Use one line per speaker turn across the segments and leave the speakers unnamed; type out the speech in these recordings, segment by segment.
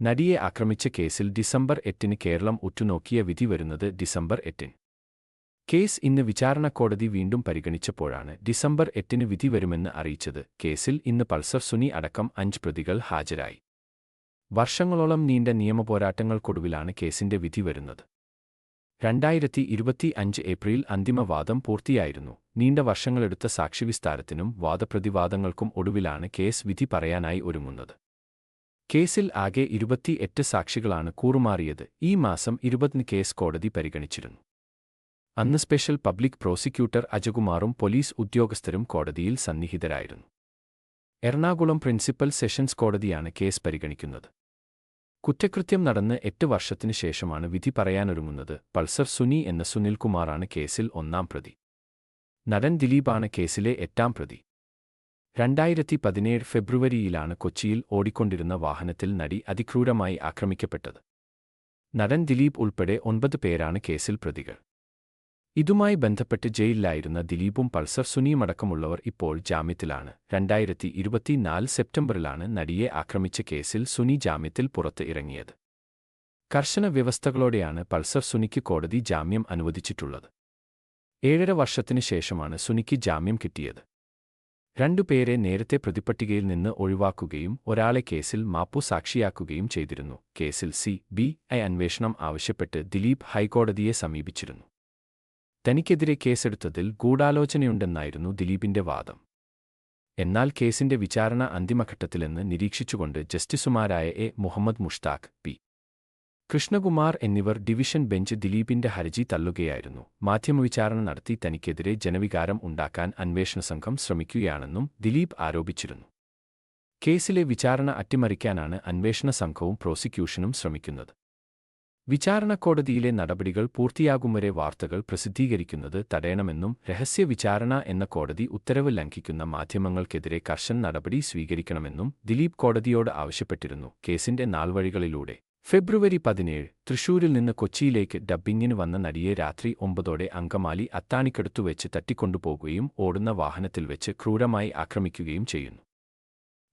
നടിയെ ആക്രമിച്ച കേസിൽ ഡിസംബർ 8-ന് കേരളം ഉറ്റുനോക്കിയ വിധി വരുന്നത് ഡിസംബർ 8-ന്. കേസ് ഇന്ന് വിചാരണക്കോടതി വീണ്ടും പരിഗണിച്ചപ്പോഴാണ് ഡിസംബർ 8-ന് വിധി വരുമെന്ന് അറിയിച്ചത്. കേസിൽ ഇന്ന് പൾസർ സുനി അടക്കം 5 പ്രതികൾ ഹാജരായി. വർഷങ്ങളോളം നീണ്ട നിയമപോരാട്ടങ്ങൾക്കൊടുവിലാണ് കേസിന്റെ വിധി വരുന്നത്. 2025 ഏപ്രിൽ അന്തിമ വാദം പൂർത്തിയായിരുന്നു. നീണ്ട വർഷങ്ങളെടുത്ത സാക്ഷിവിസ്താരത്തിനും വാദപ്രതിവാദങ്ങൾക്കും ഒടുവിലാണ് കേസ് വിധി പറയാനായി ഒരുങ്ങുന്നത്. കേസിൽ ആകെ 28 സാക്ഷികളാണ് കൂറുമാറിയത്. ഈ മാസം 20-ന് കേസ് കോടതി പരിഗണിച്ചിരുന്നു. അന്ന് സ്പെഷ്യൽ പബ്ലിക് പ്രോസിക്യൂട്ടർ അജകുമാറും പോലീസ് ഉദ്യോഗസ്ഥരും കോടതിയിൽ സന്നിഹിതരായിരുന്നു. എറണാകുളം പ്രിൻസിപ്പൽ സെഷൻസ് കോടതിയാണ് കേസ് പരിഗണിക്കുന്നത്. കുറ്റകൃത്യം നടന്ന് 8 വർഷത്തിനു ശേഷമാണ് വിധി പറയാനൊരുങ്ങുന്നത്. പൾസർ സുനി എന്ന സുനിൽകുമാറാണ് കേസിൽ 1-ാം പ്രതി. നടൻ ദിലീപാണ് കേസിലെ 8-ാം പ്രതി. 2017 ഫെബ്രുവരിയിലാണ് കൊച്ചിയിൽ ഓടിക്കൊണ്ടിരുന്ന വാഹനത്തിൽ നടി അതിക്രൂരമായി ആക്രമിക്കപ്പെട്ടത്. നടൻ ദിലീപ് ഉൾപ്പെടെ 9 പേരാണ് കേസിൽ പ്രതികൾ. ഇതുമായി ബന്ധപ്പെട്ട് ജയിലിലായിരുന്ന ദിലീപും പൾസർ സുനിയുമടക്കമുള്ളവർ ഇപ്പോൾ ജാമ്യത്തിലാണ്. 2024 സെപ്റ്റംബറിലാണ് നടിയെ ആക്രമിച്ച കേസിൽ സുനി ജാമ്യത്തിൽ പുറത്ത് ഇറങ്ങിയത്. കർശന വ്യവസ്ഥകളോടെയാണ് പൾസർ സുനിക്ക് കോടതി ജാമ്യം അനുവദിച്ചിട്ടുള്ളത്. 7.5 വർഷത്തിനു ശേഷമാണ് സുനിക്ക് ജാമ്യം കിട്ടിയത്. 2 പേരെ നേരത്തെ പ്രതിപ്പട്ടികയിൽ നിന്ന് ഒഴിവാക്കുകയും ഒരാളെ കേസിൽ മാപ്പുസാക്ഷിയാക്കുകയും ചെയ്തിരുന്നു. കേസിൽ CBI അന്വേഷണം ആവശ്യപ്പെട്ട് ദിലീപ് ഹൈക്കോടതിയെ സമീപിച്ചിരുന്നു. തനിക്കെതിരെ കേസെടുത്തതിൽ ഗൂഢാലോചനയുണ്ടെന്നായിരുന്നു ദിലീപിന്റെ വാദം. എന്നാൽ കേസിന്റെ വിചാരണ അന്തിമഘട്ടത്തിലെന്ന് നിരീക്ഷിച്ചുകൊണ്ട് ജസ്റ്റിസുമാരായ മുഹമ്മദ് മുഷ്താഖ്, P. കൃഷ്ണകുമാർ എന്നിവർ ഡിവിഷൻ ബെഞ്ച് ദിലീപിന്റെ ഹർജി തള്ളുകയായിരുന്നു. മാധ്യമവിചാരണ നടത്തി തനിക്കെതിരെ ജനവികാരം ഉണ്ടാക്കാൻ അന്വേഷണ സംഘം ശ്രമിക്കുകയാണെന്നും ദിലീപ് ആരോപിച്ചിരുന്നു. കേസിലെ വിചാരണ അട്ടിമറിക്കാനാണ് അന്വേഷണ സംഘവും പ്രോസിക്യൂഷനും ശ്രമിക്കുന്നത്. വിചാരണക്കോടതിയിലെ നടപടികൾ പൂർത്തിയാകും വരെ വാർത്തകൾ പ്രസിദ്ധീകരിക്കുന്നത് തടയണമെന്നും രഹസ്യ വിചാരണ എന്ന കോടതി ഉത്തരവ് ലംഘിക്കുന്ന മാധ്യമങ്ങൾക്കെതിരെ കർശന നടപടി സ്വീകരിക്കണമെന്നും ദിലീപ് കോടതിയോട് ആവശ്യപ്പെട്ടിരുന്നു. കേസിന്റെ നാൾവഴികളിലൂടെ ഫെബ്രുവരി 17 തൃശൂരിൽ നിന്ന് കൊച്ചിയിലേക്ക് ഡബ്ബിങ്ങിന് വന്ന നടിയെ രാത്രി 9-ഓടെ അങ്കമാലി അത്താണിക്കടുത്തുവെച്ച് തട്ടിക്കൊണ്ടുപോകുകയും ഓടുന്ന വാഹനത്തിൽ വെച്ച് ക്രൂരമായി ആക്രമിക്കുകയും ചെയ്യുന്നു.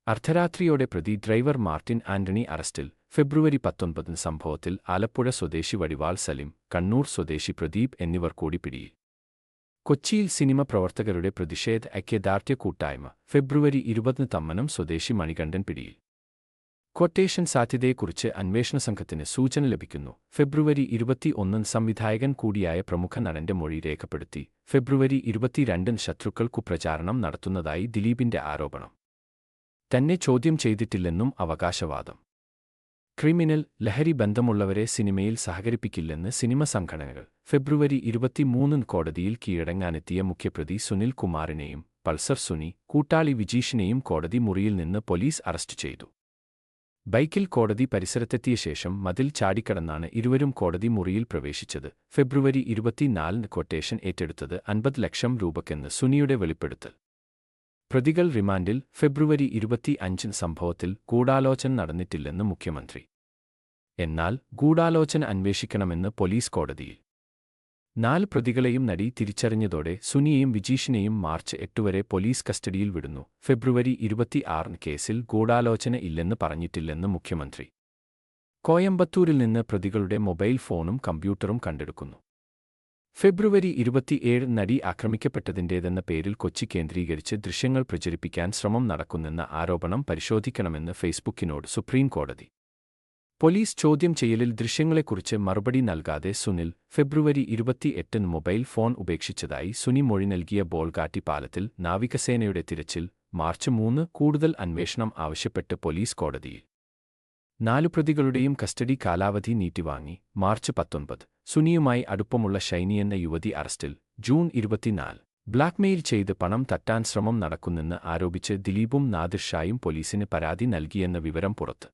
അർദ്ധരാത്രിയോടെ പ്രതി ഡ്രൈവർ മാർട്ടിൻ ആന്റണി അറസ്റ്റിൽ. ഫെബ്രുവരി 19 സംഭവത്തിൽ ആലപ്പുഴ സ്വദേശി വടിവാൾ സലിം, കണ്ണൂർ സ്വദേശി പ്രദീപ് എന്നിവർ കൂടി പിടിയിൽ. കൊച്ചിയിൽ സിനിമ പ്രവർത്തകരുടെ പ്രതിഷേധ ഐക്യദാർഢ്യ കൂട്ടായ്മ. ഫെബ്രുവരി 20 തമ്മനം സ്വദേശി മണികണ്ഠൻ പിടിയിൽ. ക്വട്ടേഷൻ സാധ്യതയെക്കുറിച്ച് അന്വേഷണ സംഘത്തിന് സൂചന ലഭിക്കുന്നു. ഫെബ്രുവരി 21 സംവിധായകൻ കൂടിയായ പ്രമുഖ നടന്റെ മൊഴി രേഖപ്പെടുത്തി. ഫെബ്രുവരി 22 ശത്രുക്കൾ കുപ്രചാരണം നടത്തുന്നതായി ദിലീപിന്റെ ആരോപണം. തന്നെ ചോദ്യം ചെയ്തിട്ടില്ലെന്നും അവകാശവാദം. ക്രിമിനൽ, ലഹരി ബന്ധമുള്ളവരെ സിനിമയിൽ സഹകരിപ്പിക്കില്ലെന്ന് സിനിമ സംഘടനകൾ. ഫെബ്രുവരി 23 കോടതിയിൽ കീഴടങ്ങാനെത്തിയ മുഖ്യപ്രതി സുനിൽ കുമാറിനെയും പൾസർ സുനി, കൂട്ടാളി വിജീഷിനെയും കോടതി മുറിയിൽ നിന്ന് പോലീസ് അറസ്റ്റ് ചെയ്തു. ബൈക്കിൽ കോടതി പരിസരത്തെത്തിയ ശേഷം മതിൽ ചാടിക്കടന്നാണ് ഇരുവരും കോടതി മുറിയിൽ പ്രവേശിച്ചത്. ഫെബ്രുവരി 24 ക്വട്ടേഷൻ ഏറ്റെടുത്തത് 50 ലക്ഷം രൂപയ്ക്കെന്ന് സുനിയുടെ വെളിപ്പെടുത്തൽ. പ്രതികൾ റിമാൻഡിൽ. ഫെബ്രുവരി 25 സംഭവത്തിൽ ഗൂഢാലോചന നടന്നിട്ടില്ലെന്ന് മുഖ്യമന്ത്രി. എന്നാൽ ഗൂഢാലോചന അന്വേഷിക്കണമെന്ന് പോലീസ് കോടതിയിൽ. 4 പ്രതികളെയും നടി തിരിച്ചറിഞ്ഞതോടെ സുനിയെയും വിജീഷിനെയും മാർച്ച് 8 വരെ പോലീസ് കസ്റ്റഡിയിൽ വിടുന്നു. ഫെബ്രുവരി 26 കേസിൽ ഗൂഢാലോചന ഇല്ലെന്ന് പറഞ്ഞിട്ടില്ലെന്ന് മുഖ്യമന്ത്രി. കോയമ്പത്തൂരിൽ നിന്ന് പ്രതികളുടെ മൊബൈൽ ഫോണും കമ്പ്യൂട്ടറും കണ്ടെടുക്കുന്നു. ഫെബ്രുവരി 27 നടി ആക്രമിക്കപ്പെട്ടതിന്റേതെന്ന പേരിൽ കൊച്ചി കേന്ദ്രീകരിച്ച് ദൃശ്യങ്ങൾ പ്രചരിപ്പിക്കാൻ ശ്രമം നടക്കുന്നെന്ന ആരോപണം പരിശോധിക്കണമെന്ന് ഫേസ്ബുക്കിനോട് സുപ്രീം കോടതി. പോലീസ് ചോദ്യം ചെയ്യലിൽ ദൃശ്യങ്ങളെക്കുറിച്ച് മറുപടി നൽകാതെ സുനിൽ ഫെബ്രുവരി 28 മൊബൈൽ ഫോൺ ഉപേക്ഷിച്ചതായി സുനി മൊഴി നൽകിയ ബോൾഗാട്ടി പാലത്തിൽ നാവികസേനയുടെ തിരച്ചിൽ. മാർച്ച് 3 കൂടുതൽ അന്വേഷണം ആവശ്യപ്പെട്ട് പോലീസ് കോടതിയിൽ. 4 പ്രതികളുടെയും കസ്റ്റഡി കാലാവധി നീട്ടിവാങ്ങി. മാർച്ച് 19 സുനിയുമായി അടുപ്പമുള്ള ഷൈനി എന്ന യുവതി അറസ്റ്റിൽ. ജൂൺ 24 ബ്ലാക്ക്മെയിൽ ചെയ്ത് പണം തട്ടാൻ ശ്രമം നടക്കുന്നെന്ന് ആരോപിച്ച് ദിലീപും നാദിർ ഷായും പോലീസിന് പരാതി നൽകിയെന്ന വിവരം പുറത്ത്.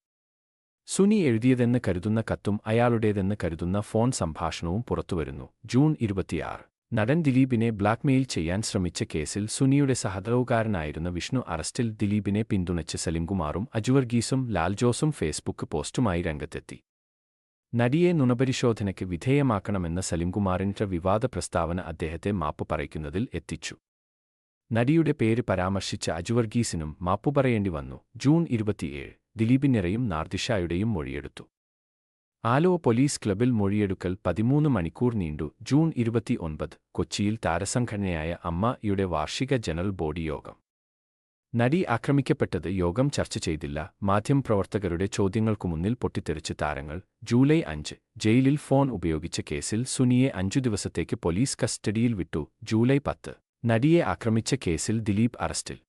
സുനി എഴുതിയതെന്ന് കരുതുന്ന കത്തും അയാളുടേതെന്ന് കരുതുന്ന ഫോൺ സംഭാഷണവും പുറത്തുവരുന്നു. ജൂൺ 26 നടൻ ദിലീപിനെ ബ്ലാക്ക്മെയിൽ ചെയ്യാൻ ശ്രമിച്ച കേസിൽ സുനിയുടെ സഹതടവുകാരനായിരുന്ന വിഷ്ണു അറസ്റ്റിൽ. ദിലീപിനെ പിന്തുണച്ച് സലിംകുമാറും അജുവർഗീസും ലാൽജോസും ഫേസ്ബുക്ക് പോസ്റ്റുമായി രംഗത്തെത്തി. നടിയെ നുണപരിശോധനയ്ക്ക് വിധേയമാക്കണമെന്ന സലിംകുമാറിന്റെ വിവാദ പ്രസ്താവന അദ്ദേഹത്തെ മാപ്പ് പറയിക്കുന്നതിൽ എത്തിച്ചു. നടിയുടെ പേര് പരാമർശിച്ച അജുവർഗീസിനും മാപ്പുപറയേണ്ടി വന്നു. ജൂൺ 27 ദിലീപിനെയും നാർദിഷയുടെയും മൊഴിയെടുത്തു. ആലുവ പോലീസ് ക്ലബിൽ മൊഴിയെടുക്കൽ 13 മണിക്കൂർ നീണ്ടു. ജൂൺ 29 കൊച്ചിയിൽ താരസംഘടനയായ അമ്മ-യുടെ വാർഷിക ജനറൽ ബോഡി യോഗം. നടി ആക്രമിക്കപ്പെട്ടത് യോഗം ചർച്ച ചെയ്തില്ല. മാധ്യമപ്രവർത്തകരുടെ ചോദ്യങ്ങൾക്കു മുന്നിൽ പൊട്ടിത്തെറിച്ച് താരങ്ങൾ. ജൂലൈ 5 ജയിലിൽ ഫോൺ ഉപയോഗിച്ച കേസിൽ സുനിയെ 5 ദിവസത്തേക്ക് പോലീസ് കസ്റ്റഡിയിൽ വിട്ടു. ജൂലൈ 10 നടിയെ ആക്രമിച്ച കേസിൽ ദിലീപ് അറസ്റ്റിൽ.